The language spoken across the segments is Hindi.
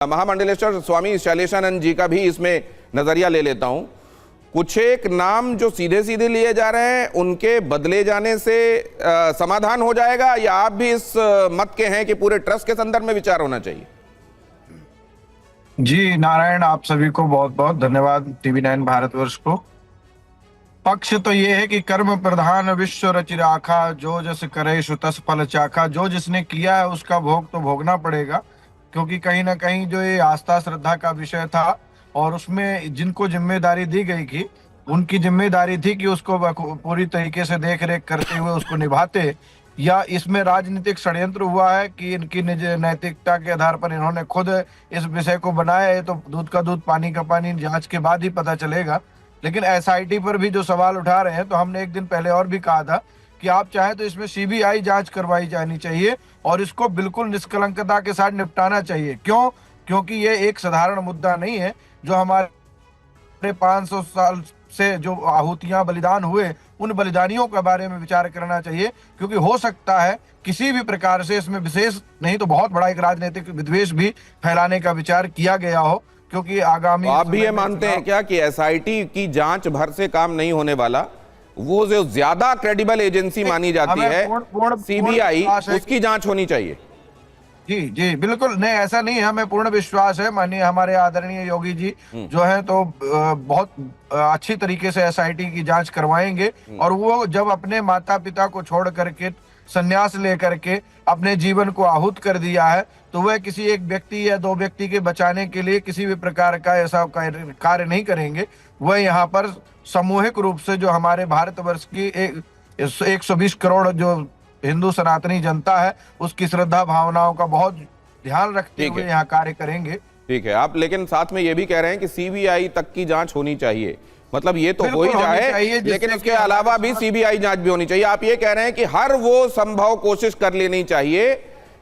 महामंडलेश्वर स्वामी शैलेशानंद जी का भी इसमें नजरिया ले लेता हूं। कुछ एक नाम जो सीधे सीधे लिए जा रहे हैं उनके बदले जाने से समाधान हो जाएगा, या आप भी इस मत के हैं कि पूरे ट्रस्ट के संदर्भ में विचार होना चाहिए? जी नारायण, आप सभी को बहुत बहुत धन्यवाद। TV9 भारतवर्ष को। पक्ष तो ये है कि कर्म प्रधान विश्व रचि राखा, जो जस करे सो तस फल चाखा। जो जिसने किया है उसका भोग तो भोगना पड़ेगा, क्योंकि कहीं ना कहीं जो ये आस्था श्रद्धा का विषय था और उसमें जिनको जिम्मेदारी दी गई थी उनकी जिम्मेदारी थी कि उसको पूरी तरीके से देख रेख करते हुए उसको निभाते, या इसमें राजनीतिक षड्यंत्र हुआ है कि इनकी निज नैतिकता के आधार पर इन्होंने खुद इस विषय को बनाया है। तो दूध का दूध पानी का पानी जांच के बाद ही पता चलेगा। लेकिन SIT पर भी जो सवाल उठा रहे हैं, तो हमने एक दिन पहले और भी कहा था कि आप चाहे तो इसमें CBI जांच करवाई जानी चाहिए और इसको बिल्कुल निष्कलंकता के साथ निपटाना चाहिए। क्यों? क्योंकि ये एक साधारण मुद्दा नहीं है। जो हमारे 500 साल से जो आहुतियां बलिदान हुए, उन बलिदानियों के बारे में विचार करना चाहिए, क्योंकि हो सकता है किसी भी प्रकार से इसमें विशेष नहीं तो बहुत बड़ा एक राजनीतिक विद्वेष भी फैलाने का विचार किया गया हो। क्योंकि आगामी आप भी ये मानते हैं क्या कि SIT की जांच भर से काम नहीं होने वाला? वो जो ज्यादा क्रेडिबल एजेंसी मानी जाती है CBI, उसकी जांच होनी चाहिए। जी जी बिल्कुल नहीं, ऐसा नहीं है। हमें पूर्ण विश्वास है, माननीय हमारे आदरणीय योगी जी जो है तो बहुत अच्छी तरीके से SIT की जांच करवाएंगे। और वो जब अपने माता पिता को छोड़ करके संन्यास लेकर के अपने जीवन को आहूत कर दिया है, तो वह किसी एक व्यक्ति या दो व्यक्ति के बचाने के लिए किसी भी प्रकार का ऐसा कार्य नहीं करेंगे। वह यहाँ पर सामूहिक रूप से जो हमारे भारतवर्ष की 120 करोड़ जो हिंदू सनातनी जनता है, उसकी श्रद्धा भावनाओं का बहुत ध्यान रखते हुए यहाँ कार्य करेंगे। ठीक है। आप लेकिन साथ में ये भी कह रहे हैं कि CBI तक की जांच होनी चाहिए, मतलब ये तो हो ही जाए, लेकिन इसके अलावा भी CBI जांच भी होनी चाहिए। आप ये कह रहे हैं कि हर वो संभव कोशिश कर लेनी चाहिए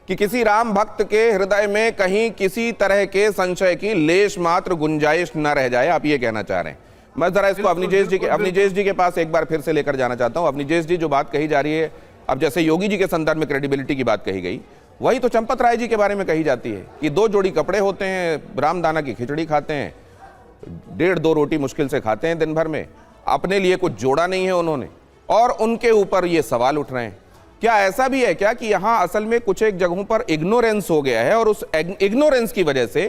कि किसी राम भक्त के हृदय में कहीं किसी तरह के संशय की लेश मात्र गुंजाइश न रह जाए, आप ये कहना चाह रहे हैं। मैं जरा इसको अवनीजेश जी के पास एक बार फिर से लेकर जाना चाहता हूं। अवनीजेश जी, जो बात कही जा रही है, अब जैसे योगी जी के संदर्भ में क्रेडिबिलिटी की बात कही गई, वही तो चंपत राय जी के बारे में कही जाती है कि 2 जोड़ी कपड़े होते हैं, रामदाना की खिचड़ी खाते हैं, 1.5-2 रोटी मुश्किल से खाते हैं दिन भर में, अपने लिए कुछ जोड़ा नहीं है उन्होंने, और उनके ऊपर ये सवाल उठ रहे हैं। क्या ऐसा भी है क्या कि यहां असल में कुछ एक जगहों पर इग्नोरेंस हो गया है और उस इग्नोरेंस की वजह से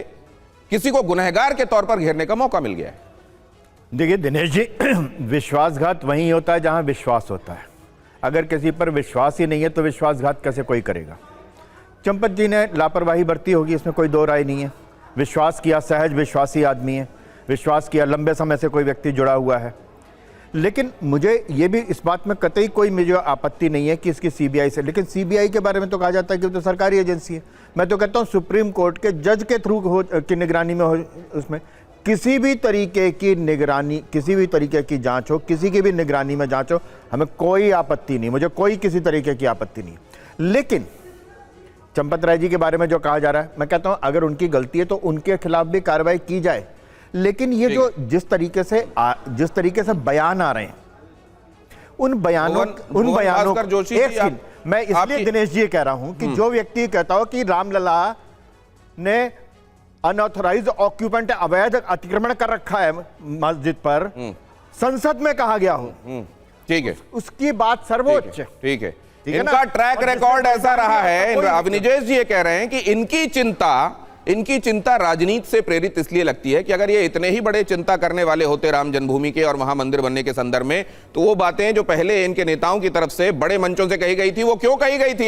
किसी को गुनहगार के तौर पर घेरने का मौका मिल गया है? देखिए दिनेश जी, विश्वासघात वहीं होता है जहां विश्वास होता है। अगर किसी पर विश्वास ही नहीं है तो विश्वासघात कैसे कोई करेगा? चंपत जी ने लापरवाही बरती होगी, इसमें कोई दो राय नहीं है। विश्वास किया, सहज विश्वासी आदमी है, विश्वास किया, लंबे समय से कोई व्यक्ति जुड़ा हुआ है। लेकिन मुझे ये भी इस बात में कतई कोई मुझे आपत्ति नहीं है कि इसकी CBI से, लेकिन CBI के बारे में तो कहा जाता है कि वो तो सरकारी एजेंसी है। मैं तो कहता हूँ सुप्रीम कोर्ट के जज के थ्रू की निगरानी में हो, उसमें किसी भी तरीके की निगरानी, किसी भी तरीके की जांच हो, किसी की भी निगरानी में जांच हो, हमें कोई आपत्ति नहीं, मुझे कोई किसी तरीके की आपत्ति नहीं। लेकिन चंपत राय जी के बारे में जो कहा जा रहा है, मैं कहता हूं अगर उनकी गलती है तो उनके खिलाफ भी कार्रवाई की जाए। लेकिन ये जो जिस तरीके से बयान आ रहे हैं, उन बयानों मैं इसलिए दिनेश जी कह रहा हूं कि जो व्यक्ति कहता हो कि रामलला ने अनऑथराइज्ड ऑक्यूपेंट, अवैध अतिक्रमण कर रखा है मस्जिद पर, संसद में कहा गया हो, ठीक है, उसकी बात सर्वोच्च। ठीक है, इनका ट्रैक रिकॉर्ड ऐसा रहा है। अवनीजेश जी ये कह रहे हैं कि इनकी चिंता राजनीति से प्रेरित इसलिए लगती है कि अगर ये इतने ही बड़े चिंता करने वाले होते राम जन्मभूमि के और वहां मंदिर बनने के संदर्भ में, तो वो बातें जो पहले इनके नेताओं की तरफ से बड़े मंचों से कही गई थी, वो क्यों कही गई थी?